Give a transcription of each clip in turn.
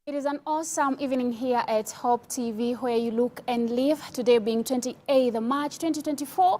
It is an awesome evening here at Hope TV, where you look and live. Today being 28th March 2024.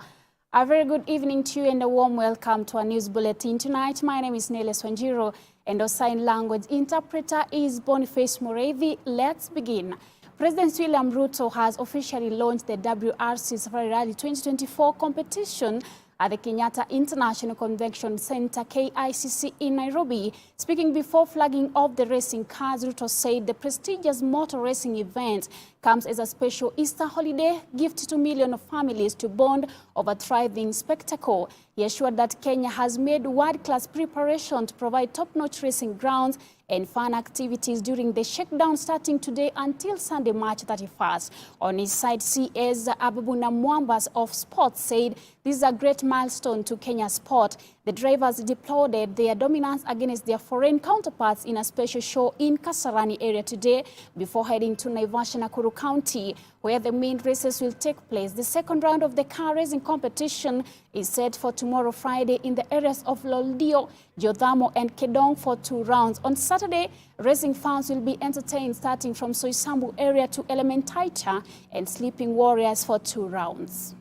A very good evening to you and a warm welcome to our news bulletin tonight. My name is Nele Swanjiro and our sign language interpreter is Boniface Mureithi. Let's begin. President William Ruto has officially launched the WRC Safari Rally 2024 competition at the Kenyatta International Convention Center, KICC, in Nairobi. Speaking before flagging off the racing cars, Ruto said the prestigious motor racing event comes as a special Easter holiday gift to millions of families to bond over a thriving spectacle. He assured that Kenya has made world-class preparation to provide top-notch racing grounds and fun activities during the shakedown starting today until Sunday, March 31st. On his side, CS Ababuna Mwambas of Sports said this is a great milestone to Kenya's sport. The drivers deplored their dominance against their foreign counterparts in a special show in Kasarani area today before heading to Naivasha, Nakuru County, where the main races will take place. The second round of the car racing competition is set for tomorrow, Friday, in the areas of Loldio, Jodhamo, and Kedong for 2 rounds. On Saturday, racing fans will be entertained starting from Soisambu area to Elementaita and Sleeping Warriors for 2 rounds.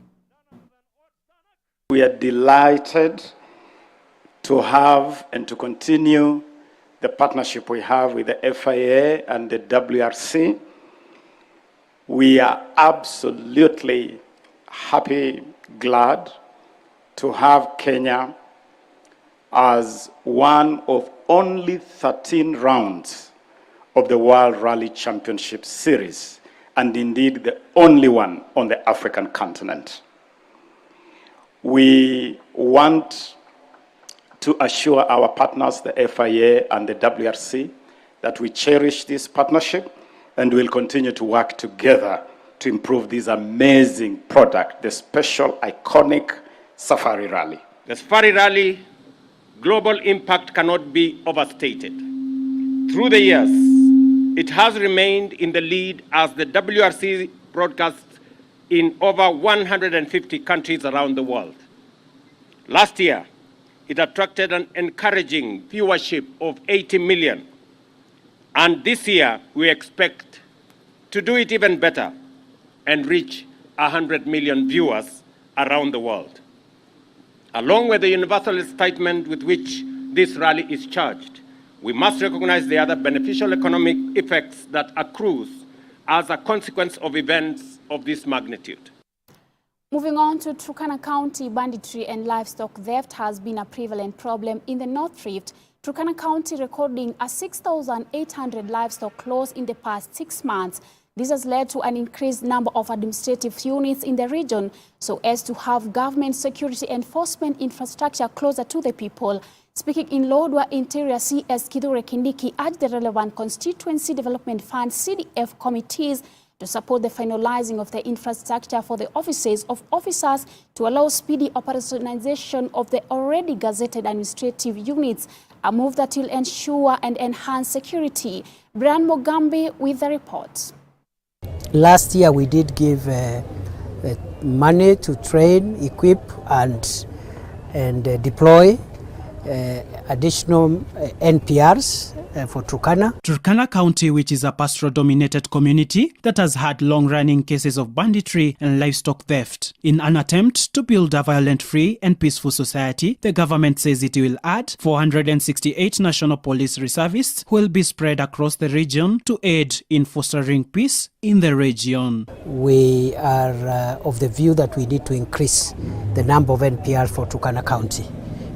We are delighted to have and to continue the partnership we have with the FIA and the WRC. We are absolutely happy, glad to have Kenya as one of only 13 rounds of the World Rally Championship Series, and indeed the only one on the African continent. We want to assure our partners, the FIA and the WRC, that we cherish this partnership and will continue to work together to improve this amazing product, the special, iconic Safari Rally. The Safari Rally global impact cannot be overstated. Through the years, it has remained in the lead as the WRC broadcasts in over 150 countries around the world. Last year, it attracted an encouraging viewership of 80 million. And this year, we expect to do it even better and reach 100 million viewers around the world. Along with the universal excitement with which this rally is charged, we must recognize the other beneficial economic effects that accrues as a consequence of events of this magnitude. Moving on to Turkana County, banditry and livestock theft has been a prevalent problem in the North Rift. Turkana County recording a 6,800 livestock loss in the past 6 months. This has led to an increased number of administrative units in the region so as to have government security enforcement infrastructure closer to the people. Speaking in Lodwar Interior, CS Kithure Kindiki urged the relevant Constituency Development Fund CDF committees to support the finalizing of the infrastructure for the offices of officers to allow speedy operationalization of the already gazetted administrative units, a move that will ensure and enhance security. Brian Mogambi with the report. Last year we did give money to train, equip and deploy additional NPRs for Turkana. Turkana County, which is a pastoral-dominated community that has had long-running cases of banditry and livestock theft. In an attempt to build a violent-free and peaceful society, the government says it will add 468 National Police reservists who will be spread across the region to aid in fostering peace in the region. We are of the view that we need to increase the number of NPRs for Turkana County.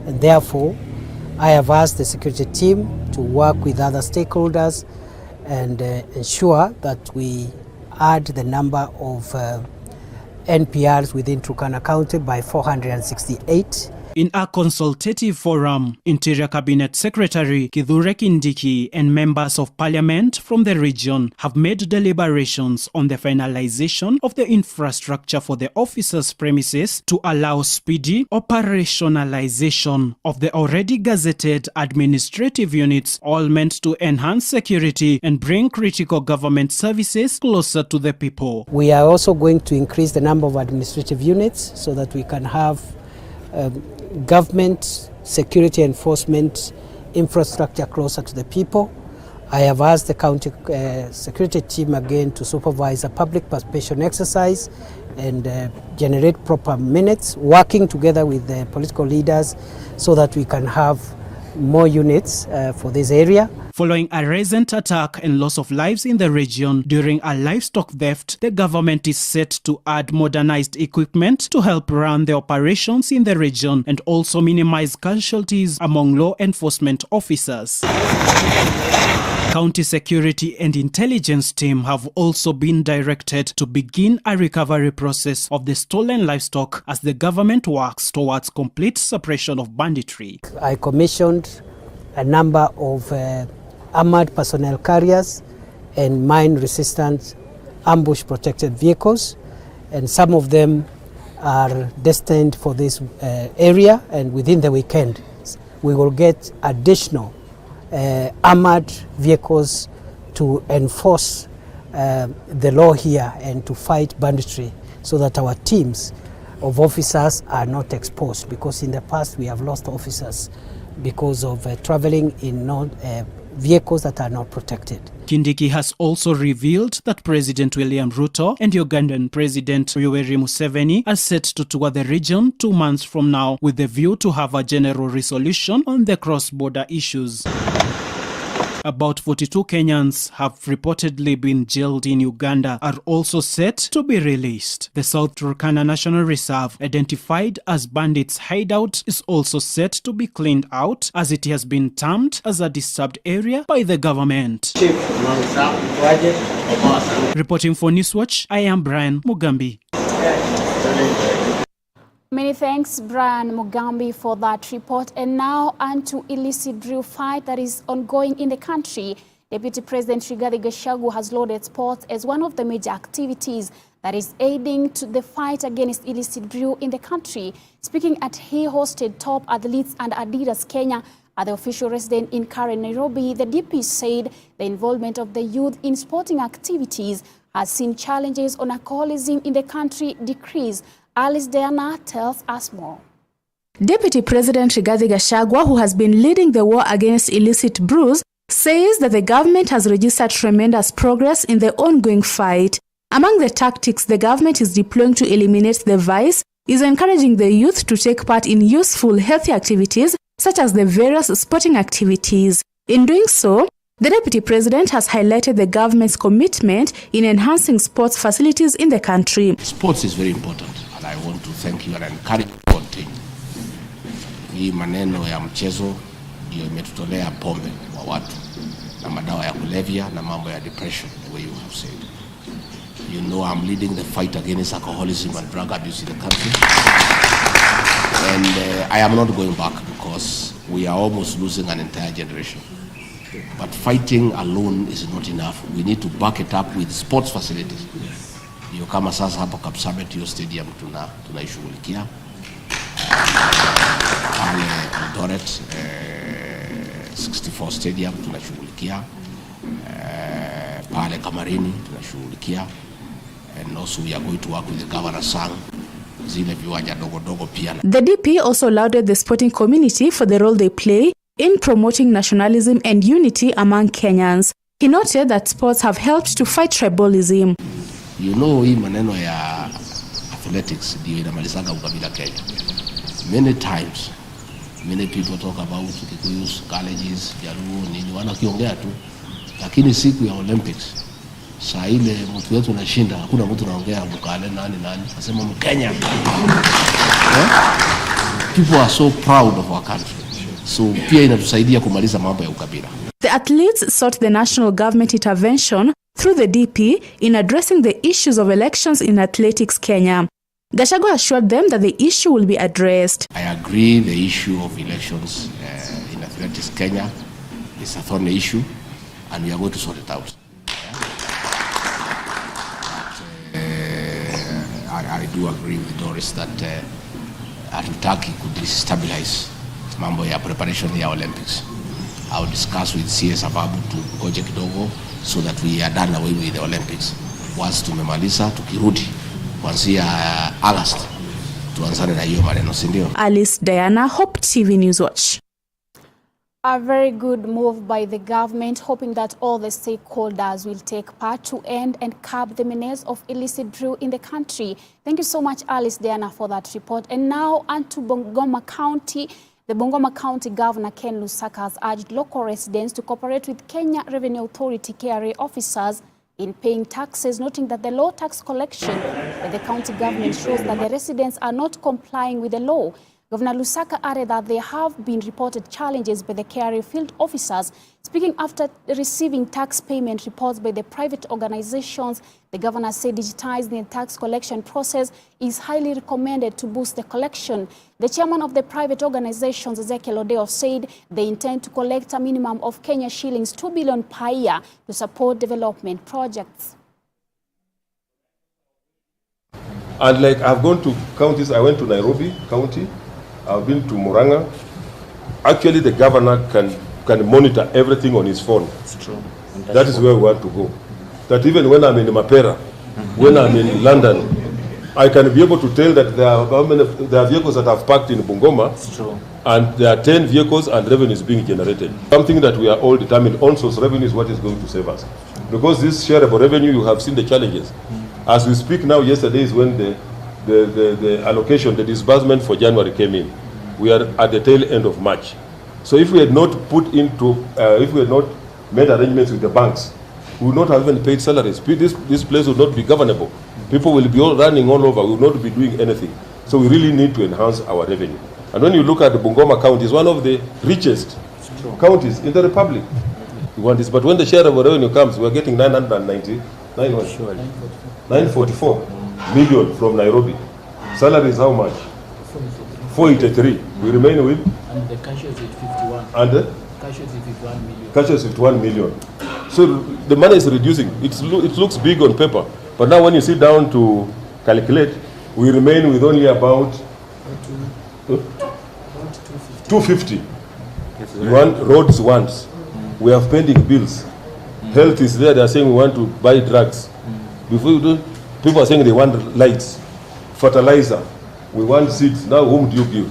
And therefore, I have asked the security team to work with other stakeholders and ensure that we add the number of NPRs within Turkana County by 468. In a consultative forum, Interior Cabinet Secretary Kithure Kindiki and members of parliament from the region have made deliberations on the finalization of the infrastructure for the officers' premises to allow speedy operationalization of the already gazetted administrative units, all meant to enhance security and bring critical government services closer to the people. We are also going to increase the number of administrative units so that we can have government security enforcement infrastructure closer to the people. I have asked the county security team again to supervise a public participation exercise and generate proper minutes, working together with the political leaders so that we can have more units for this area. Following a recent attack and loss of lives in the region during a livestock theft, the government is set to add modernized equipment to help run the operations in the region and also minimize casualties among law enforcement officers. County security and intelligence team have also been directed to begin a recovery process of the stolen livestock as the government works towards complete suppression of banditry. I commissioned a number of armored personnel carriers and mine-resistant ambush-protected vehicles, and some of them are destined for this area, and within the weekend we will get additional armored vehicles to enforce the law here and to fight banditry so that our teams of officers are not exposed, because in the past we have lost officers because of traveling in vehicles that are not protected. Kindiki has also revealed that President William Ruto and Ugandan President Yoweri Museveni are set to tour the region 2 months from now with the view to have a general resolution on the cross-border issues. About 42 Kenyans have reportedly been jailed in Uganda are also set to be released. The South Turkana National Reserve, identified as bandits' hideout, is also set to be cleaned out as it has been termed as a disturbed area by the government. Reporting for Newswatch, I am Brian Mugambi. Many thanks, Brian Mugambi, for that report. And now on to illicit drill fight that is ongoing in the country. Deputy President Rigathi Gachagua has lauded sports as one of the major activities that is aiding to the fight against illicit drill in the country. Speaking at he hosted top athletes and Adidas Kenya at the official residence in Karen, Nairobi, the DP said the involvement of the youth in sporting activities has seen challenges on alcoholism in the country decrease. Alice Diana tells us more. Deputy President Rigathi Gachagua, who has been leading the war against illicit brews, says that the government has registered tremendous progress in the ongoing fight. Among the tactics the government is deploying to eliminate the vice is encouraging the youth to take part in useful, healthy activities such as the various sporting activities. In doing so, the Deputy President has highlighted the government's commitment in enhancing sports facilities in the country. Sports is very important. I want to thank you and encourage you to continue. Hii maneno ya mchezo ndio imetutolea pombe kwa watu na madawa ya kulevya na mambo ya depression, the way you have said. You know I'm leading the fight against alcoholism and drug abuse in the country. And I am not going back because we are almost losing an entire generation. But fighting alone is not enough. We need to back it up with sports facilities. Hiyo kama sasa hapa Kapsabet hiyo stadium tunaishughulikia. Pale Eldoret 64 stadium tunashughulikia. Pale Kamarini tunashughulikia. and also we are going to work with the Governor Sang. Zile viwanja dogo dogo pia. The DP also lauded the sporting community for the role they play in promoting nationalism and unity among Kenyans. He noted that sports have helped to fight tribalism. You know, hii maneno ya athletics ndio inamalizanga ukabila Kenya. Many times, many people talk about Kikuyus, colleges, Jaluo, nini, wanakiongea tu. Lakini siku ya Olympics, saa ile mtu wetu anashinda, hakuna mtu anaongea Mkale nani, nasema Mkenya. People are so proud of our country. So pia inatusaidia kumaliza mambo ya ukabila. The athletes sought the national government intervention through the DP in addressing the issues of elections in athletics Kenya. Gachagua assured them that the issue will be addressed. I agree the issue of elections in athletics Kenya is a thorny issue and we are going to sort it out. I do agree with Doris that hatutaki could destabilize mambo ya preparation ya Olympics. I will discuss with CS Ababu to goje kidogo so that we are done away with the Olympics. Once tumemaliza, tukirudi kuanzia August tuanzane na hiyo maneno, si ndio? Alice Diana, Hope TV Newswatch. A very good move by the government, hoping that all the stakeholders will take part to end and curb the menace of illicit drill in the country. Thank you so much, Alice Diana, for that report. And now on to Bungoma County. The Bungoma County Governor Ken Lusaka has urged local residents to cooperate with Kenya Revenue Authority KRA officers in paying taxes, noting that the low tax collection by the county government shows that the residents are not complying with the law. Governor Lusaka added that there have been reported challenges by the KRA field officers. Speaking after receiving tax payment reports by the private organizations, the governor said digitizing the tax collection process is highly recommended to boost the collection. The chairman of the private organizations, Ezekiel Odeo, said they intend to collect a minimum of Kenya shillings 2 billion per year to support development projects. And like I've gone to counties, I went to Nairobi County, I've been to Murang'a. Actually, the governor can monitor everything on his phone. It's true. That is where we want to go. That even when I'm in Mapera, when I'm in London, I can be able to tell that there are vehicles that have parked in Bungoma. It's true. And there are 10 vehicles and revenue is being generated. Something that we are all determined on source revenue is what is going to save us. Because this shareable revenue, you have seen the challenges. As we speak now, yesterday is when the allocation, the disbursement for January came in. We are at the tail end of March. So if we had not if we had not made arrangements with the banks, we would not have even paid salaries. This place would not be governable. People will be all running all over, we will not be doing anything. So we really need to enhance our revenue. And when you look at the Bungoma County, it's one of the richest counties in the Republic. We want this, but when the share of revenue comes, we are getting 944 million from Nairobi. Salary is how much? 483. We remain with? And the cash is 51. And the cash is 51 million. Cash is 51 million. So the money is reducing. It looks big on paper, but now when you sit down to calculate, we remain with only about 250. We want roads once. We have pending bills. Health is there. They are saying we want to buy drugs. Before you do, people are saying they want lights, fertilizer. We want seeds. Now, whom do you give?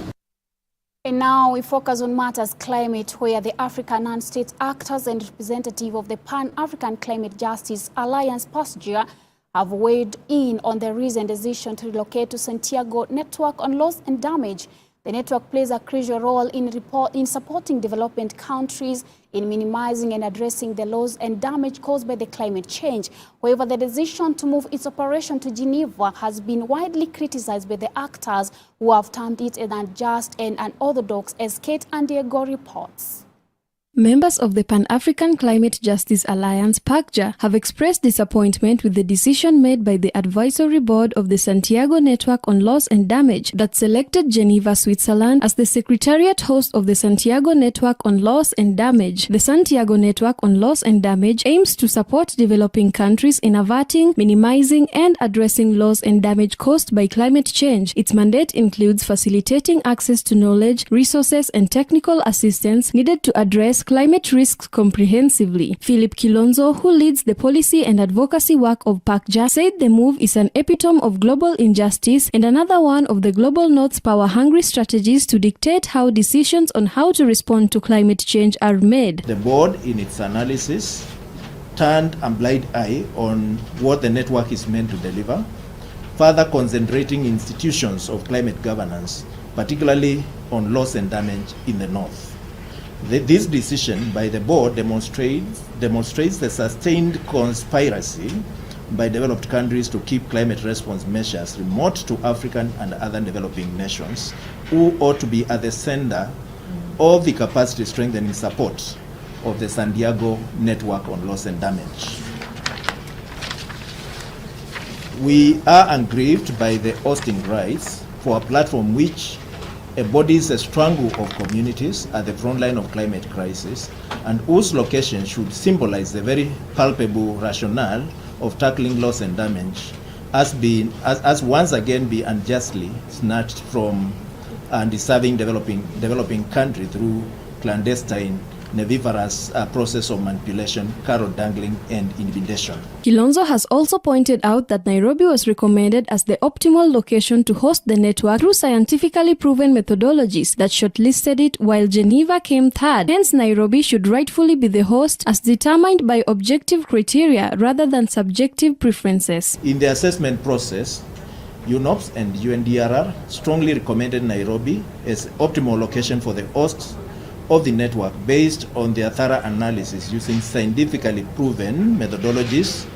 And now we focus on matters climate, where the African non-state actors and representative of the Pan-African Climate Justice Alliance, PASJA, have weighed in on the recent decision to relocate to Santiago Network on Loss and Damage. The network plays a crucial role in supporting development countries in minimizing and addressing the loss and damage caused by the climate change. However, the decision to move its operation to Geneva has been widely criticized by the actors, who have termed it an unjust and unorthodox, as Kate Andiego reports. Members of the Pan-African Climate Justice Alliance, PACJA, have expressed disappointment with the decision made by the advisory board of the Santiago Network on Loss and Damage that selected Geneva, Switzerland as the secretariat host of the Santiago Network on Loss and Damage. The Santiago Network on Loss and Damage aims to support developing countries in averting, minimizing, and addressing loss and damage caused by climate change. Its mandate includes facilitating access to knowledge, resources, and technical assistance needed to address climate risks comprehensively. Philip Kilonzo, who leads the policy and advocacy work of PACJA, said the move is an epitome of global injustice and another one of the Global North's power-hungry strategies to dictate how decisions on how to respond to climate change are made. The board, in its analysis, turned a blind eye on what the network is meant to deliver, further concentrating institutions of climate governance, particularly on loss and damage in the north. This decision by the board demonstrates the sustained conspiracy by developed countries to keep climate response measures remote to African and other developing nations, who ought to be at the center of the capacity strengthening support of the Santiago Network on Loss and Damage. We are aggrieved by the hosting rights for a platform which embodies a struggle of communities at the front line of climate crisis and whose location should symbolize the very palpable rationale of tackling loss and damage as once again be unjustly snatched from and deserving developing country through clandestine nevivorous process of manipulation, carrot dangling, and intimidation. Kilonzo has also pointed out that Nairobi was recommended as the optimal location to host the network through scientifically proven methodologies that shortlisted it, while Geneva came third. Hence, Nairobi should rightfully be the host as determined by objective criteria rather than subjective preferences. In the assessment process, UNOPS and UNDRR strongly recommended Nairobi as optimal location for the hosts of the network based on their thorough analysis using scientifically proven methodologies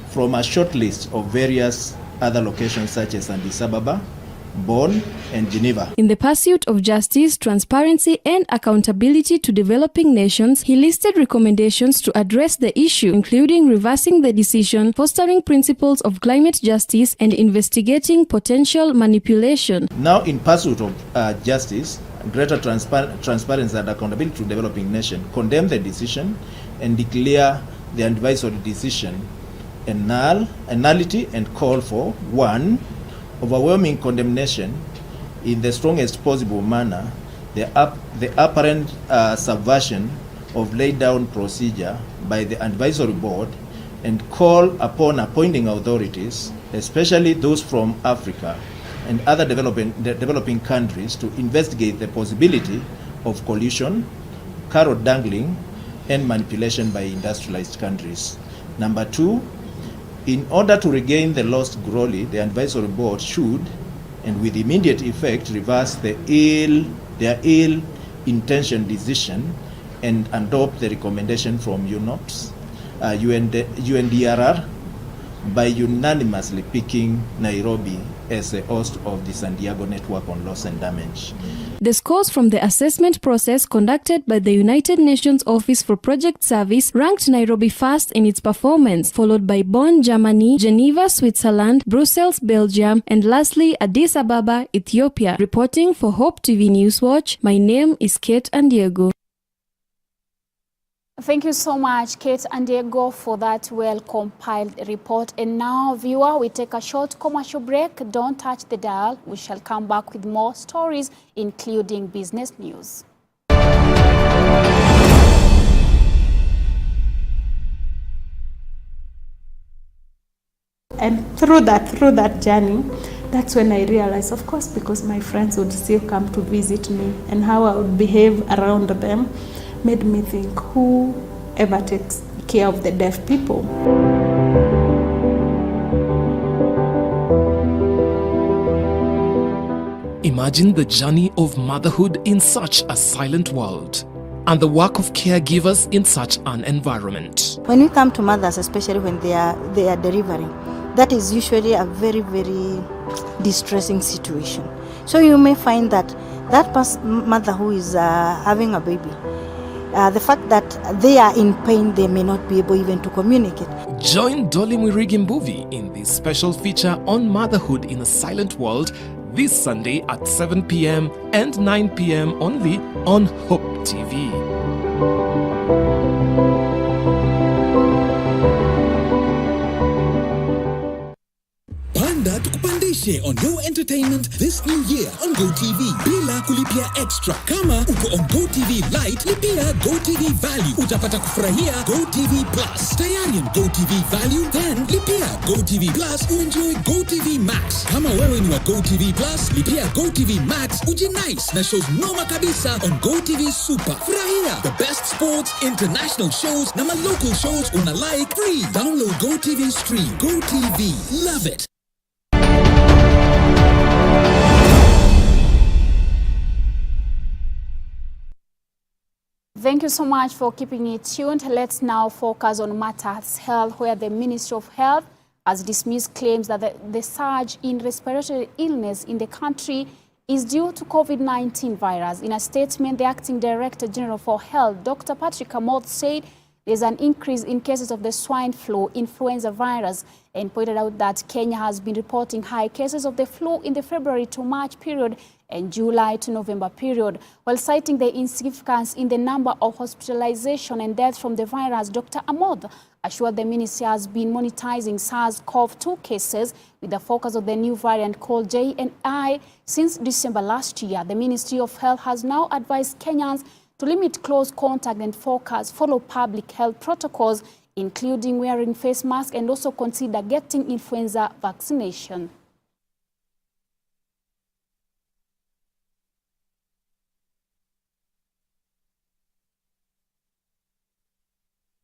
from a short list of various other locations such as Addis Ababa, Bonn, and Geneva. In the pursuit of justice, transparency, and accountability to developing nations, he listed recommendations to address the issue, including reversing the decision, fostering principles of climate justice, and investigating potential manipulation. Now, in pursuit of justice, greater transparency and accountability to developing nations, condemn the decision and declare the advisory decision a nullity and call for 1. Overwhelming condemnation in the strongest possible manner, the apparent subversion of laid down procedure by the advisory board, and call upon appointing authorities, especially those from Africa and other developing countries, to investigate the possibility of collusion, carrot dangling, and manipulation by industrialized countries. Number 2, in order to regain the lost glory, the advisory board should, and with immediate effect, reverse their ill-intentioned decision and adopt the recommendation from UNOPS, UNDRR, by unanimously picking Nairobi as a host of the Santiago Network on Loss and Damage. The scores from the assessment process conducted by the United Nations Office for Project Service ranked Nairobi first in its performance, followed by Bonn, Germany, Geneva, Switzerland, Brussels, Belgium, and lastly Addis Ababa, Ethiopia. Reporting for Hope TV Newswatch, my name is Kate Andiego. Thank you so much, Kate and Diego, for that well-compiled report. And now, viewer, we take a short commercial break. Don't touch the dial. We shall come back with more stories, including business news. And through that journey, that's when I realized, of course, because my friends would still come to visit me and how I would behave around them, made me think, who ever takes care of the deaf people? Imagine the journey of motherhood in such a silent world, and the work of caregivers in such an environment. When we come to mothers, especially when they are delivering, that is usually a very, very distressing situation. So you may find that mother who is having a baby, the fact that they are in pain, they may not be able even to communicate. Join Dolly Mwirigi Mbuvi in this special feature on motherhood in a silent world this Sunday at 7 p.m. and 9 p.m. only on Hope TV. Panda tukupandishe. Jishe on Go Entertainment this new year on GoTV bila kulipia extra. Kama uko on GoTV Lite, lipia GoTV Value. Utapata kufurahia GoTV Plus. Tayari on GoTV Value, then lipia GoTV Plus uenjoy GoTV Max. Kama wewe ni wa GoTV Plus, lipia GoTV Max ujinice na shows noma kabisa on GoTV Super. Furahia the best sports, international shows na local shows una like free. Download GoTV Stream. GoTV. Love it. Thank you so much for keeping it tuned. Let's now focus on matters health, where the Ministry of Health has dismissed claims that the surge in respiratory illness in the country is due to COVID-19 virus. In a statement, the Acting Director General for Health, Dr. Patrick Amoth, said there's an increase in cases of the swine flu influenza virus and pointed out that Kenya has been reporting high cases of the flu in the February to March period and July to November period. While citing the insignificance in the number of hospitalization and deaths from the virus, Dr. Amoth assured the ministry has been monitoring SARS-CoV-2 cases with the focus of the new variant called JNI since December last year. The Ministry of Health has now advised Kenyans to limit close contact and follow public health protocols, including wearing face masks, and also consider getting influenza vaccination.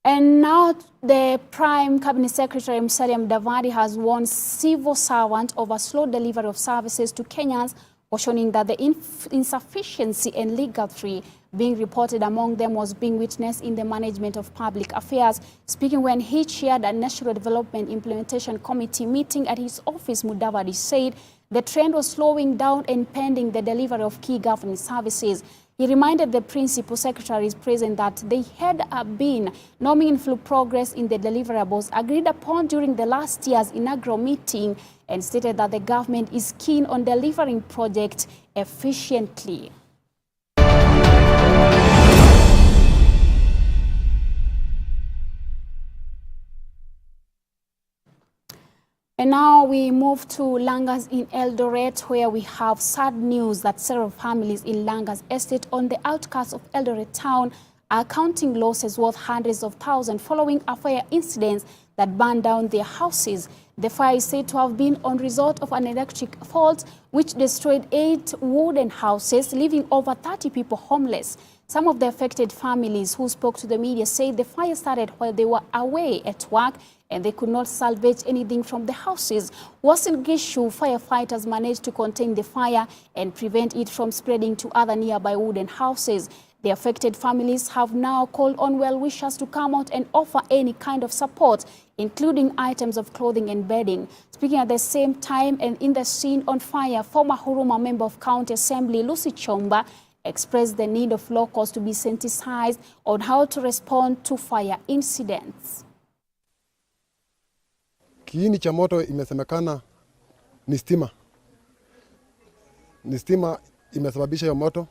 And now the Prime Cabinet Secretary Musalia Mudavadi has warned civil servants over slow delivery of services to Kenyans, cautioning that the insufficiency and legal free being reported among them was being witnessed in the management of public affairs. Speaking when he chaired a National Development Implementation Committee meeting at his office, Mudavadi said the trend was slowing down and pending the delivery of key government services. He reminded the principal secretaries present that they had been no meaningful progress in the deliverables agreed upon during the last year's inaugural meeting, and stated that the government is keen on delivering projects efficiently. And now we move to Langas in Eldoret, where we have sad news that several families in Langas Estate on the outskirts of Eldoret town are counting losses worth hundreds of thousands following a fire incident that burned down their houses. The fire is said to have been on result of an electric fault which destroyed 8 wooden houses, leaving over 30 people homeless. Some of the affected families who spoke to the media said the fire started while they were away at work and they could not salvage anything from the houses. Wasin Gishu firefighters managed to contain the fire and prevent it from spreading to other nearby wooden houses. The affected families have now called on well-wishers to come out and offer any kind of support, including items of clothing and bedding. Speaking at the same time and in the scene on fire, former Huruma Member of County Assembly Lucy Chomba expressed the need of locals to be sensitized on how to respond to fire incidents. Kiini cha moto imesemekana ni stima. Ni stima imesababisha hiyo moto,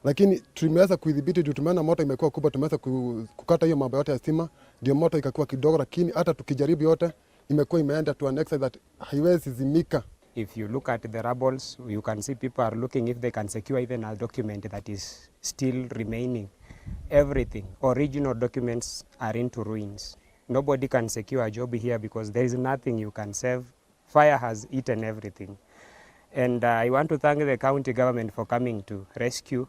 lakini tumeweza kuidhibiti juu tumeona moto imekuwa kubwa, tumeweza kukata hiyo mambo yote ya stima, ndio moto ikakuwa kidogo, lakini hata tukijaribu yote imekuwa imeenda to an extent that haiwezi zimika. If you look at the rubbles, you can see people are looking if they can secure even a document that is still remaining. Everything, original documents are into ruins. Nobody can secure a job here because there is nothing you can save. Fire has eaten everything. And I want to thank the county government for coming to rescue.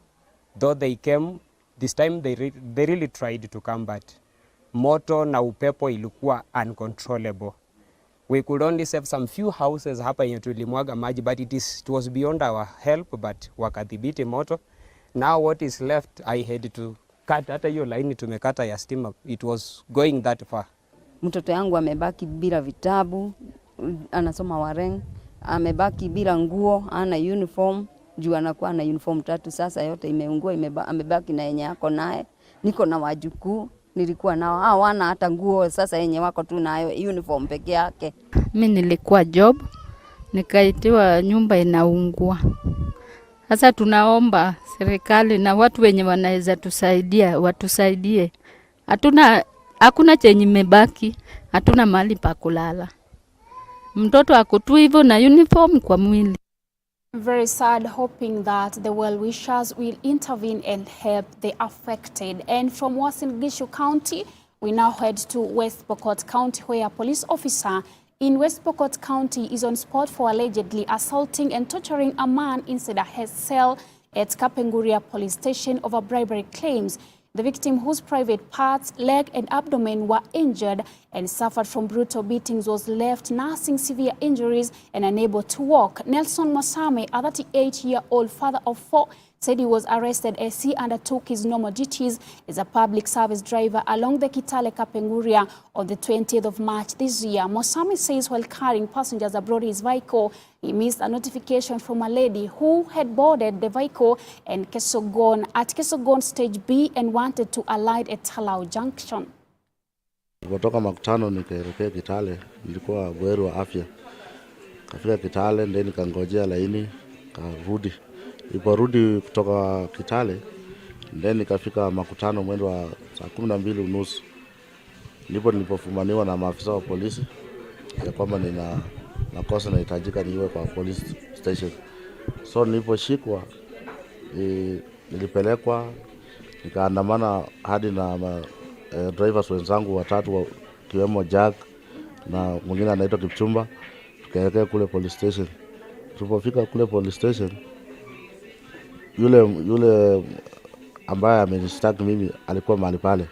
Though they came, this time they really tried to come, but moto na upepo ilikuwa uncontrollable. We could only save some few houses hapa yenye tulimwaga maji, but it was beyond our help, but wakadhibiti moto. Now what is left, I had to cut hata hiyo line tumekata ya stima. It was going that far. Mtoto yangu amebaki bila vitabu, anasoma Wareng, amebaki bila nguo, ana uniform, juu anakuwa na uniform 3 sasa yote imeungua, amebaki na yenye yako naye. Niko na wajukuu, nilikuwa nao hawana hata nguo, sasa yenye wako tu nayo uniform peke yake. Mimi nilikuwa job, nikaitiwa nyumba inaungua. Sasa tunaomba serikali na watu wenye wanaweza tusaidia, watusaidie. Hakuna chenye imebaki, hatuna mahali pa kulala. Mtoto ako tu hivyo na uniform kwa mwili. Very sad, hoping that the well-wishers will intervene and help the affected. And from Uasin Gishu County, we now head to West Pokot County, where a police officer in West Pokot County is on spot for allegedly assaulting and torturing a man inside a cell at Kapenguria police station over bribery claims. The victim, whose private parts, leg and abdomen were injured and suffered from brutal beatings, was left nursing severe injuries and unable to walk. Nelson Masame, a 38-year-old father of 4, said he was arrested as he undertook his normal duties as a public service driver along the Kitale-Kapenguria on the 20th of March this year. Mosami says while carrying passengers aboard his vehicle, he missed a notification from a lady who had boarded the vehicle at Kesogon Stage B and wanted to alight at Talau Junction. Kutoka makutano nikaelekea Kitale, nilikuwa bweru wa afya. Kafika Kitale, ndeni nikangojea laini, karudi. Niliporudi kutoka Kitale, ndeni nikafika makutano mwendo wa saa 12:30. Ndipo nilipofumaniwa na maafisa wa polisi ya kwamba nina makosa nahitajika niwe kwa police station. So niliposhikwa, nilipelekwa, nikaandamana hadi na drivers wenzangu watatu kiwemo Jack na mwingine anaitwa Kipchumba, tukaelekea kule police station. Tulipofika kule police station, yule ambaye amenishtaki mimi alikuwa mahali pale.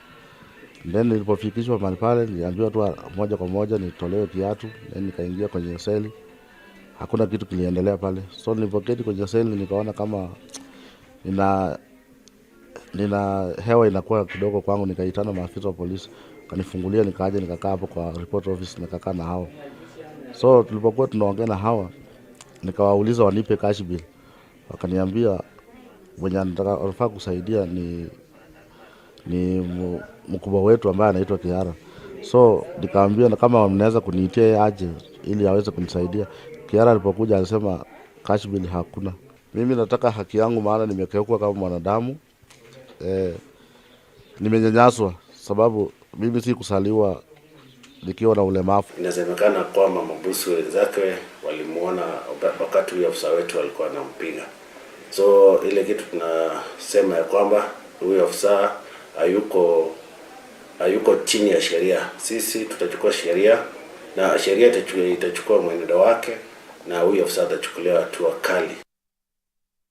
Then nilipofikishwa mahali pale, niliambiwa tu moja kwa moja nitolewe kiatu, then nikaingia kwenye seli. Hakuna kitu kiliendelea pale. So nilipoketi kwenye seli nikaona kama nina hewa inakuwa kidogo kwangu, nikaitana maafisa wa polisi, kanifungulia, nikaja nikakaa hapo kwa report office, nikakaa na hao. So tulipokuwa tunaongea na hawa, nikawauliza wanipe cash bill. Wakaniambia mwenye anataka kusaidia ni mkubwa wetu ambaye anaitwa Kiara. So nikaambia kama mnaweza kuniitia aje ili aweze kunisaidia. Kiara alipokuja alisema cash bill hakuna. Mimi nataka haki yangu, maana nimekeukwa kama mwanadamu. Nimenyanyaswa sababu mimi si kusaliwa nikiwa na ulemavu. Inasemekana kwamba mabusu wenzake walimuona wakati huyo afisa wetu alikuwa anampiga. So ile kitu tunasema ya kwamba huyo afisa hayuko chini ya sheria. Sisi tutachukua sheria na sheria itachukua mwenendo wake na huyo afisa atachukuliwa hatua kali.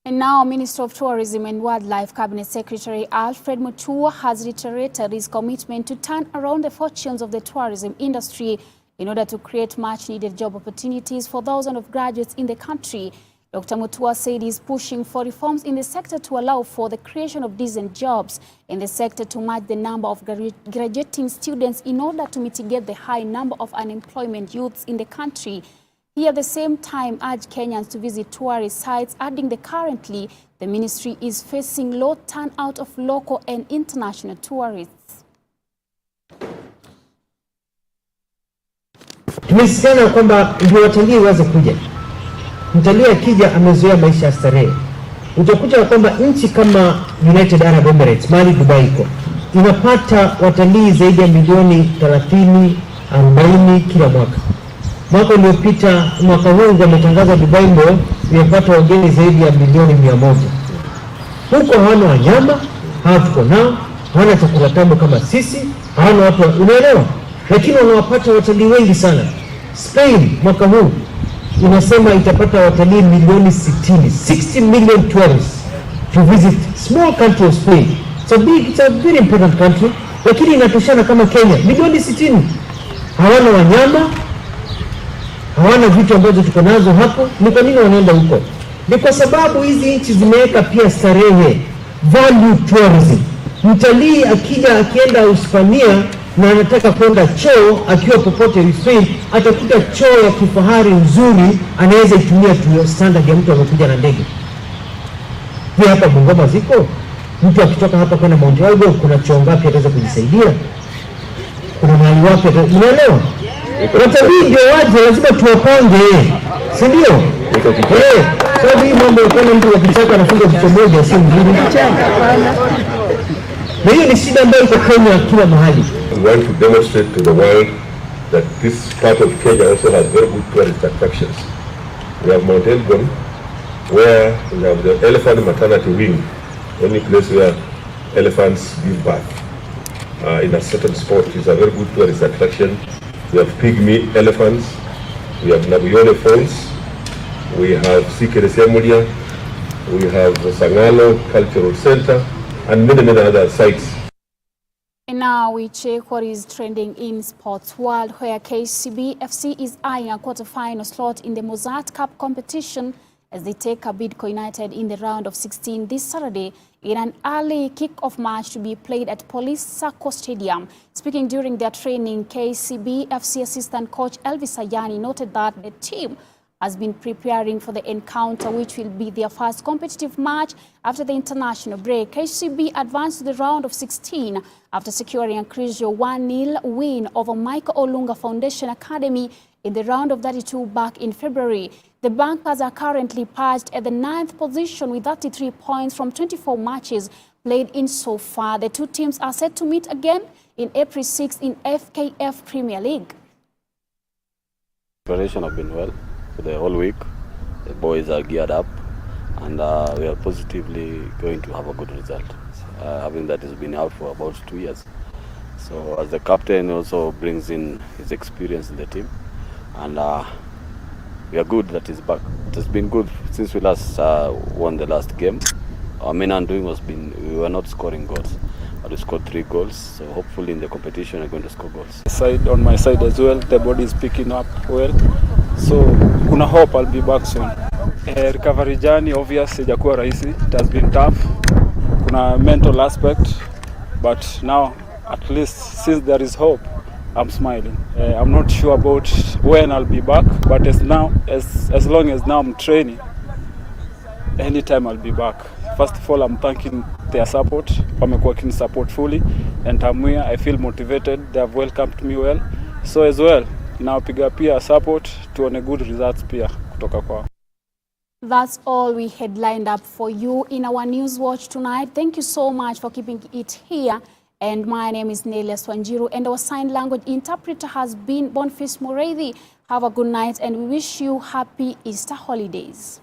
And now, Minister of Tourism and Wildlife Cabinet Secretary Alfred Mutua has reiterated his commitment to turn around the fortunes of the tourism industry in order to create much-needed job opportunities for thousands of graduates in the country. Dr. Mutua said he is pushing for reforms in the sector to allow for the creation of decent jobs in the sector to match the number of graduating students in order to mitigate the high number of unemployment youths in the country. He at the same time urged Kenyans to visit tourist sites, adding that currently the ministry is facing low turnout of local and international tourists. Tumesikia kwamba ndio watalii waweze kuja. Mtalii akija amezoea maisha ya starehe. Utakuta kwamba nchi kama United Arab Emirates, Mali, Dubai iko inapata watalii zaidi ya milioni 30-40 kila mwaka. Mwaka uliopita, mwaka huu wametangaza Dubai Mall imepata wageni zaidi ya milioni 100. Huko hawana wanyama, hawako nao, hawana chakula tamu kama sisi, hawana watu, unaelewa? Lakini wanawapata watalii wengi sana. Spain mwaka huu inasema itapata watalii milioni 60 million tourists to visit small country of Spain. It's a very important country, lakini inatoshana kama Kenya, milioni 60. Hawana wanyama, hawana vitu ambazo tuko nazo hapo. Ni kwa nini wanaenda huko? Ni kwa sababu hizi nchi zimeweka pia starehe, value tourism. Mtalii akienda Hispania na anataka kwenda choo akiwa popote Spain, atakuta choo ya kifahari nzuri, anaweza itumia tu standard ya mtu amekuja na ndege. Pia hapa Bungoma ziko, mtu akitoka hapa kwenda Mount Elgon kuna choo ngapi ataweza kujisaidia? Kuna mahali wapi, unaelewa? Watalii ndio waje, lazima tuwapange, si ndio? Sababu hii mambo ya kama mtu akitaka anafunga kichwa moja si mzuri. Na hiyo ni shida ambayo iko Kenya kila mahali. We want to demonstrate to the world that this part of Kenya also has very good tourist attractions. We have Mount Elgon, where we have the elephant maternity wing, only place where elephants give birth in a certain spot. It's a very good tourist attraction. We have pygmy elephants, we have Nabuyole Falls, we have Sikere Semulia, we have the Sangalo Cultural Center, and many, many other sites. And now we check what is trending in sports world, where KCB FC is eyeing a quarter-final slot in the Mozart Cup competition as they take Bidco United in the round of 16 this Saturday in an early kick-off match to be played at Police Sacco Stadium. Speaking during their training, KCB FC assistant coach Elvis Ayani noted that the team has been preparing for the encounter, which will be their first competitive match after the international break. KCB advanced to the round of 16 after securing a crucial 1-0 win over Michael Olunga Foundation Academy in the round of 32 back in February. The Bankers are currently perched at the 9th position with 33 points from 24 matches played in so far. The two teams are set to meet again in April 6 in FKF Premier League. Preparation have been well. For the whole week, the boys are geared up, and we are positively going to have a good result. Having that has been out for about 2 years. So as the captain also brings in his experience in the team, and we are good that he's back. It has been good since we last won the last game. Our main undoing we were not scoring goals, but we scored 3 goals. So hopefully in the competition we're going to score goals. On my side as well, the body is picking up well. So kuna hope I'll be back soon. Recovery journey obviously hajakuwa rahisi. It has been tough. Kuna mental aspect, but now at least since there is hope, I'm smiling. I'm not sure about when I'll be back, but as long as now I'm training, anytime I'll be back. First of all, I'm thanking their support. Wamekuwa kini support fully, and I'm here. I feel motivated. They have welcomed me well. So as well, nawapiga pia support tuone good results pia kutoka kwao. That's all we had lined up for you in our News Watch tonight. Thank you so much for keeping it here. And my name is Nelia Swanjiru, and our sign language interpreter has been Boniface Morethi. Have a good night, and we wish you happy Easter holidays.